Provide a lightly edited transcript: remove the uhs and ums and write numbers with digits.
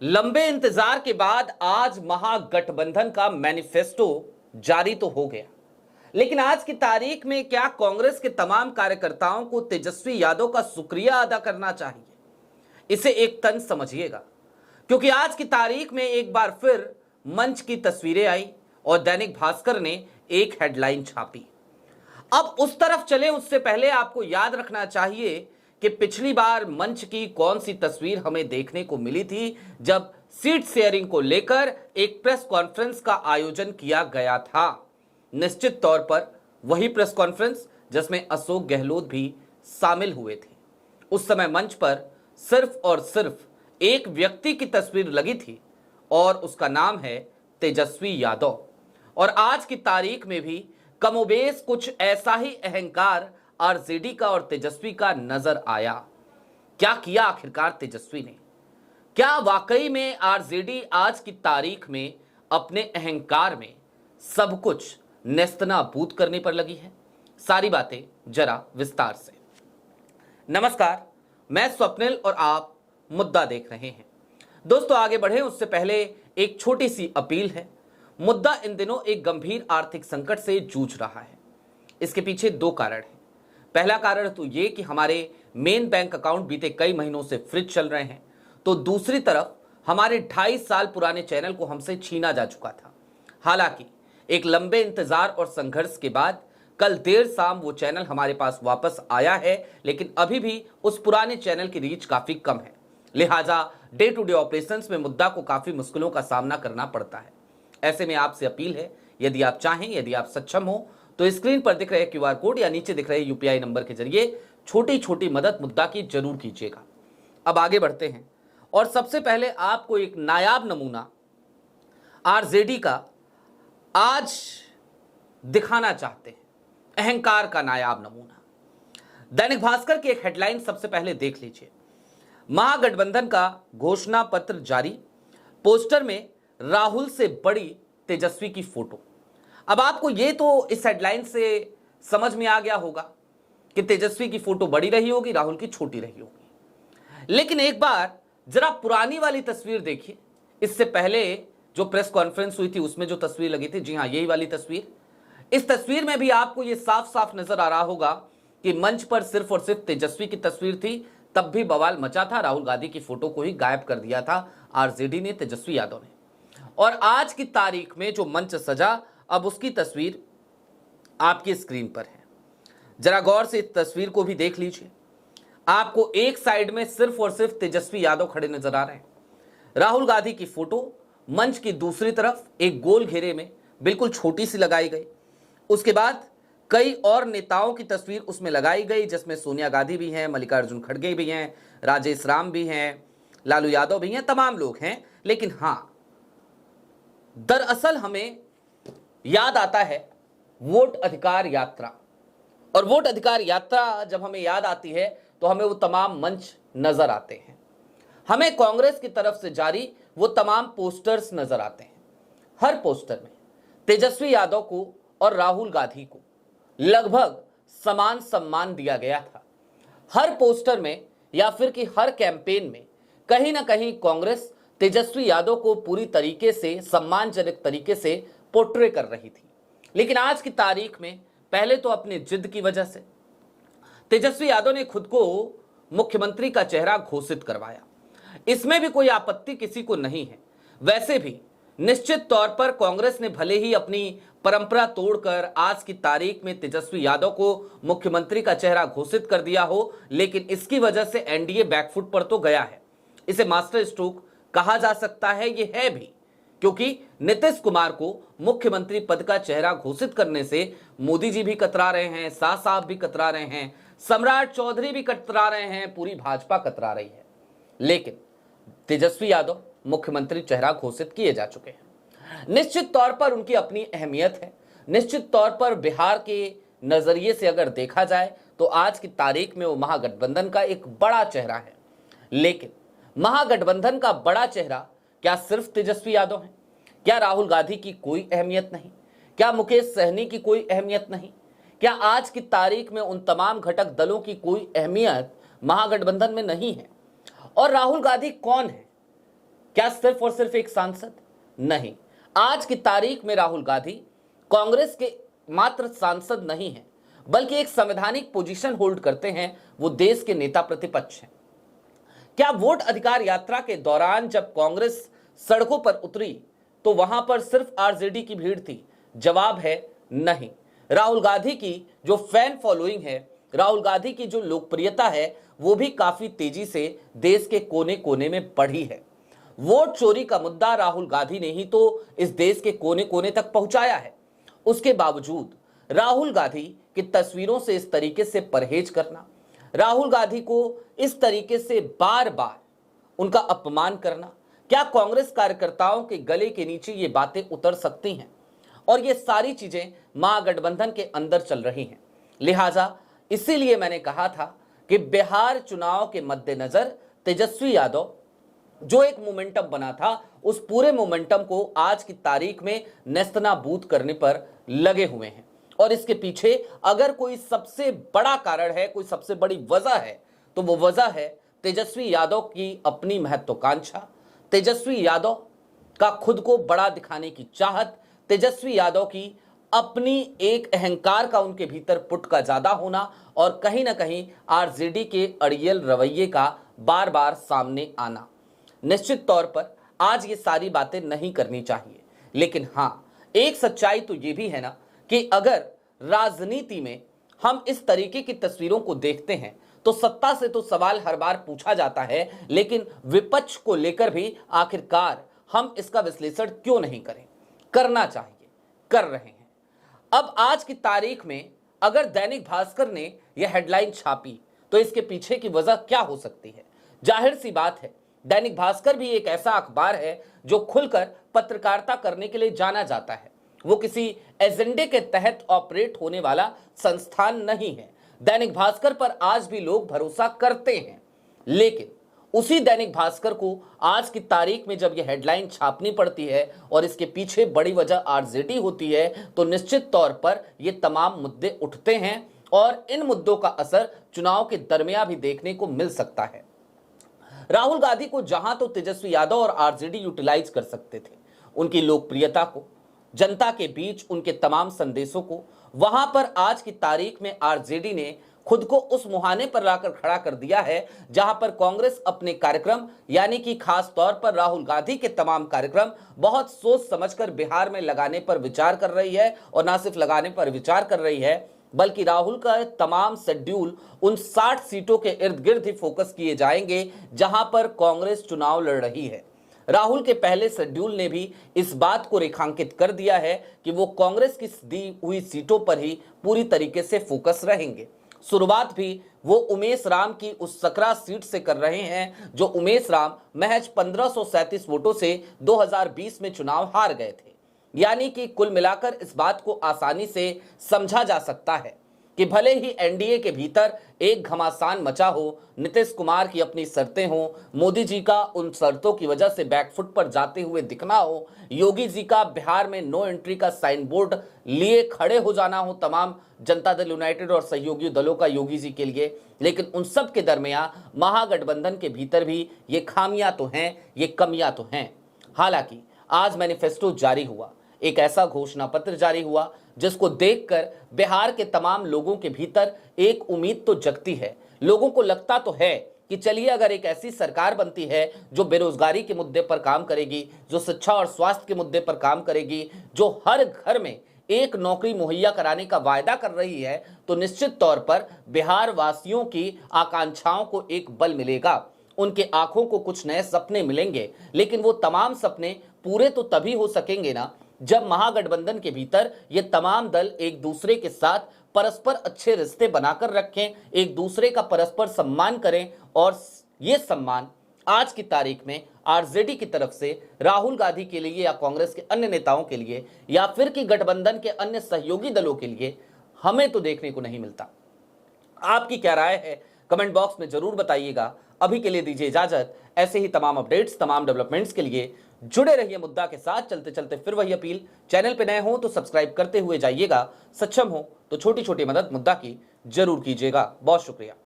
लंबे इंतजार के बाद आज महागठबंधन का मैनिफेस्टो जारी तो हो गया, लेकिन आज की तारीख में क्या कांग्रेस के तमाम कार्यकर्ताओं को तेजस्वी यादव का शुक्रिया अदा करना चाहिए? इसे एक तंज समझिएगा, क्योंकि आज की तारीख में एक बार फिर मंच की तस्वीरें आई और दैनिक भास्कर ने एक हेडलाइन छापी। अब उस तरफ चले उससे पहले आपको याद रखना चाहिए कि पिछली बार मंच की कौन सी तस्वीर हमें देखने को मिली थी जब सीट शेयरिंग को लेकर एक प्रेस कॉन्फ्रेंस का आयोजन किया गया था। निश्चित तौर पर वही प्रेस कॉन्फ्रेंस जिसमें अशोक गहलोत भी शामिल हुए थे। उस समय मंच पर सिर्फ और सिर्फ एक व्यक्ति की तस्वीर लगी थी और उसका नाम है तेजस्वी यादव। और आज की तारीख में भी कमोबेश कुछ ऐसा ही अहंकार आरजेडी का और तेजस्वी का नजर आया। क्या किया आखिरकार तेजस्वी ने? क्या वाकई में आरजेडी आज की तारीख में अपने अहंकार में सब कुछ नेस्तनाबूद करने पर लगी है? सारी बातें जरा विस्तार से। नमस्कार, मैं स्वप्निल और आप मुद्दा देख रहे हैं। दोस्तों, आगे बढ़े उससे पहले एक छोटी सी अपील है। मुद्दा इन दिनों एक गंभीर आर्थिक संकट से जूझ रहा है। इसके पीछे दो कारण हैं। पहला कारण तो ये कि हमारे मेन बैंक अकाउंट बीते कई महीनों से फ्रीज चल रहे हैं, तो दूसरी तरफ हमारे 2.5 साल पुराने चैनल को हमसे छीना जा चुका था। हालांकि एक लंबे इंतजार और संघर्ष के बाद कल देर शाम वो चैनल हमारे पास वापस आया है, लेकिन अभी भी उस पुराने चैनल की रीच काफी कम है। लिहाजा डे टू डे ऑपरेशंस में मुद्दा को काफी मुश्किलों का सामना करना पड़ता है। ऐसे में आपसे अपील है, यदि आप चाहें, यदि आप सक्षम हो, तो स्क्रीन पर दिख रहे क्यूआर कोड या नीचे दिख रहे यूपीआई नंबर के जरिए छोटी छोटी मदद मुद्दा की जरूर कीजिएगा। अब आगे बढ़ते हैं और सबसे पहले आपको एक नायाब नमूना आरजेडी का आज दिखाना चाहते हैं, अहंकार का नायाब नमूना। दैनिक भास्कर की एक हेडलाइन सबसे पहले देख लीजिए। महागठबंधन का घोषणा पत्र जारी, पोस्टर में राहुल से बड़ी तेजस्वी की फोटो। अब आपको ये तो इस हेडलाइन से समझ में आ गया होगा कि तेजस्वी की फोटो बड़ी रही होगी, राहुल की छोटी रही होगी। लेकिन एक बार जरा पुरानी वाली तस्वीर देखिए। इससे पहले जो प्रेस कॉन्फ्रेंस हुई थी उसमें जो तस्वीर लगी थी, जी हां, यही वाली तस्वीर। इस तस्वीर में भी आपको यह साफ साफ नजर आ रहा होगा कि मंच पर सिर्फ और सिर्फ तेजस्वी की तस्वीर थी। तब भी बवाल मचा था, राहुल गांधी की फोटो को ही गायब कर दिया था आरजेडी ने, तेजस्वी यादव ने। और आज की तारीख में जो मंच सजा, अब उसकी तस्वीर आपकी स्क्रीन पर है। जरा गौर से इस तस्वीर को भी देख लीजिए। आपको एक साइड में सिर्फ और सिर्फ तेजस्वी यादव खड़े नजर आ रहे हैं। राहुल गांधी की फोटो मंच की दूसरी तरफ एक गोल घेरे में बिल्कुल छोटी सी लगाई गई। उसके बाद कई और नेताओं की तस्वीर उसमें लगाई गई, जिसमें सोनिया गांधी भी हैं, मल्लिकार्जुन खड़गे भी हैं, राजेश राम भी हैं, लालू यादव भी हैं, तमाम लोग हैं। लेकिन हां, दरअसल हमें याद आता है वोट अधिकार यात्रा। और वोट अधिकार यात्रा जब हमें याद आती है तो हमें वो तमाम मंच नजर आते हैं, हमें कांग्रेस की तरफ से जारी वो तमाम पोस्टर्स नजर आते हैं। हर पोस्टर में तेजस्वी यादव को और राहुल गांधी को लगभग समान सम्मान दिया गया था। हर पोस्टर में या फिर कि हर कैंपेन में कहीं ना कहीं कांग्रेस तेजस्वी यादव को पूरी तरीके से सम्मानजनक तरीके से पोर्ट्रे कर रही थी। लेकिन आज की तारीख में पहले तो अपनी जिद की वजह से तेजस्वी यादव ने खुद को मुख्यमंत्री का चेहरा घोषित करवाया। इसमें भी कोई आपत्ति किसी को नहीं है। वैसे भी निश्चित तौर पर कांग्रेस ने भले ही अपनी परंपरा तोड़कर आज की तारीख में तेजस्वी यादव को मुख्यमंत्री का चेहरा घोषित कर दिया हो, लेकिन इसकी वजह से एनडीए बैकफुट पर तो गया है। इसे मास्टर स्ट्रोक कहा जा सकता है, ये है भी, क्योंकि नीतीश कुमार को मुख्यमंत्री पद का चेहरा घोषित करने से मोदी जी भी कतरा रहे हैं, शाह साहब भी कतरा रहे हैं, सम्राट चौधरी भी कतरा रहे हैं, पूरी भाजपा कतरा रही है। लेकिन तेजस्वी यादव मुख्यमंत्री चेहरा घोषित किए जा चुके हैं। निश्चित तौर पर उनकी अपनी अहमियत है। निश्चित तौर पर बिहार के नजरिए से अगर देखा जाए तो आज की तारीख में वो महागठबंधन का एक बड़ा चेहरा है। लेकिन महागठबंधन का बड़ा चेहरा क्या सिर्फ तेजस्वी यादव है? क्या राहुल गांधी की कोई अहमियत नहीं? क्या मुकेश सहनी की कोई अहमियत नहीं? क्या आज की तारीख में उन तमाम घटक दलों की कोई अहमियत महागठबंधन में नहीं है? और राहुल गांधी कौन है? क्या सिर्फ और सिर्फ एक सांसद? नहीं, आज की तारीख में राहुल गांधी कांग्रेस के मात्र सांसद नहीं हैं, बल्कि एक संवैधानिक पोजीशन होल्ड करते हैं। वो देश के नेता प्रतिपक्ष हैं। क्या वोट अधिकार यात्रा के दौरान जब कांग्रेस सड़कों पर उतरी तो वहां पर सिर्फ आरजेडी की भीड़ थी? जवाब है नहीं। राहुल गांधी की जो फैन फॉलोइंग है, राहुल गांधी की जो लोकप्रियता है, वो भी काफी तेजी से देश के कोने कोने में बढ़ी है। वोट चोरी का मुद्दा राहुल गांधी ने ही तो इस देश के कोने कोने तक पहुंचाया है। उसके बावजूद राहुल गांधी की तस्वीरों से इस तरीके से परहेज करना, राहुल गांधी को इस तरीके से बार बार उनका अपमान करना, क्या कांग्रेस कार्यकर्ताओं के गले के नीचे ये बातें उतर सकती हैं? और ये सारी चीजें महागठबंधन के अंदर चल रही हैं। लिहाजा इसीलिए मैंने कहा था कि बिहार चुनाव के मद्देनजर तेजस्वी यादव जो एक मोमेंटम बना था, उस पूरे मोमेंटम को आज की तारीख में नेस्तनाबूद करने पर लगे हुए हैं। और इसके पीछे अगर कोई सबसे बड़ा कारण है, कोई सबसे बड़ी वजह है, तो वो वजह है तेजस्वी यादव की अपनी महत्वाकांक्षा, तेजस्वी यादव का खुद को बड़ा दिखाने की चाहत, तेजस्वी यादव की अपनी एक अहंकार का उनके भीतर पुट का ज्यादा होना, और कहीं ना कहीं आरजेडी के अड़ियल रवैये का बार बार सामने आना। निश्चित तौर पर आज ये सारी बातें नहीं करनी चाहिए, लेकिन हां, एक सच्चाई तो ये भी है ना कि अगर राजनीति में हम इस तरीके की तस्वीरों को देखते हैं तो सत्ता से तो सवाल हर बार पूछा जाता है, लेकिन विपक्ष को लेकर भी आखिरकार हम इसका विश्लेषण क्यों नहीं करें? करना चाहिए, कर रहे हैं। अब आज की तारीख में अगर दैनिक भास्कर ने यह हेडलाइन छापी तो इसके पीछे की वजह क्या हो सकती है? जाहिर सी बात है, दैनिक भास्कर भी एक ऐसा अखबार है जो खुलकर पत्रकारिता करने के लिए जाना जाता है। वो किसी एजेंडे के तहत ऑपरेट होने वाला संस्थान नहीं है। दैनिक भास्कर पर आज भी लोग भरोसा करते हैं, लेकिन उसी दैनिक भास्कर को आज की तारीख में जब यह हेडलाइन छापनी पड़ती है और इसके पीछे बड़ी वजह आरजेडी होती है, तो निश्चित तौर पर ये तमाम मुद्दे उठते हैं और इन मुद्दों का असर चुनाव के दरमियान भी देखने को मिल सकता है। राहुल गांधी को जहां तो तेजस्वी यादव और आरजेडी यूटिलाइज कर सकते थे, उनकी लोकप्रियता को, जनता के बीच उनके तमाम संदेशों को, वहां पर आज की तारीख में आरजेडी ने खुद को उस मुहाने पर लाकर खड़ा कर दिया है जहां पर कांग्रेस अपने कार्यक्रम, यानी कि खास तौर पर राहुल गांधी के तमाम कार्यक्रम बहुत सोच समझकर बिहार में लगाने पर विचार कर रही है। और ना सिर्फ लगाने पर विचार कर रही है, बल्कि राहुल का तमाम शेड्यूल उन 60 सीटों के इर्द गिर्द ही फोकस किए जाएंगे जहां पर कांग्रेस चुनाव लड़ रही है। राहुल के पहले शेड्यूल ने भी इस बात को रेखांकित कर दिया है कि वो कांग्रेस की दी हुई सीटों पर ही पूरी तरीके से फोकस रहेंगे। शुरुआत भी वो उमेश राम की उस सकरा सीट से कर रहे हैं जो उमेश राम महज 1537 वोटों से 2020 में चुनाव हार गए थे। यानी कि कुल मिलाकर इस बात को आसानी से समझा जा सकता है कि भले ही एनडीए के भीतर एक घमासान मचा हो, नीतीश कुमार की अपनी शर्तें हो, मोदी जी का उन शर्तों की वजह से बैकफुट पर जाते हुए दिखना हो, योगी जी का बिहार में नो एंट्री का साइन बोर्ड लिए खड़े हो जाना हो तमाम जनता दल यूनाइटेड और सहयोगी दलों का योगी जी के लिए, लेकिन उन सब के दरमियान महागठबंधन के भीतर भी ये खामियां तो हैं, ये कमियां तो हैं। हालांकि आज मैनिफेस्टो जारी हुआ, एक ऐसा घोषणा पत्र जारी हुआ जिसको देखकर बिहार के तमाम लोगों के भीतर एक उम्मीद तो जगती है। लोगों को लगता तो है कि चलिए अगर एक ऐसी सरकार बनती है जो बेरोजगारी के मुद्दे पर काम करेगी, जो शिक्षा और स्वास्थ्य के मुद्दे पर काम करेगी, जो हर घर में एक नौकरी मुहैया कराने का वायदा कर रही है, तो निश्चित तौर पर बिहार वासियों की आकांक्षाओं को एक बल मिलेगा, उनके आंखों को कुछ नए सपने मिलेंगे। लेकिन वो तमाम सपने पूरे तो तभी हो सकेंगे ना जब महागठबंधन के भीतर ये तमाम दल एक दूसरे के साथ परस्पर अच्छे रिश्ते बनाकर रखें, एक दूसरे का परस्पर सम्मान करें। और ये सम्मान आज की तारीख में आरजेडी की तरफ से राहुल गांधी के लिए या कांग्रेस के अन्य नेताओं के लिए या फिर कि गठबंधन के अन्य सहयोगी दलों के लिए हमें तो देखने को नहीं मिलता। आपकी क्या राय है कमेंट बॉक्स में जरूर बताइएगा। अभी के लिए दीजिए इजाजत। ऐसे ही तमाम अपडेट्स, तमाम डेवलपमेंट्स के लिए जुड़े रहिए मुद्दा के साथ। चलते चलते फिर वही अपील, चैनल पे नए हो तो सब्सक्राइब करते हुए जाइएगा, सक्षम हो तो छोटी छोटी मदद मुद्दा की जरूर कीजिएगा। बहुत शुक्रिया।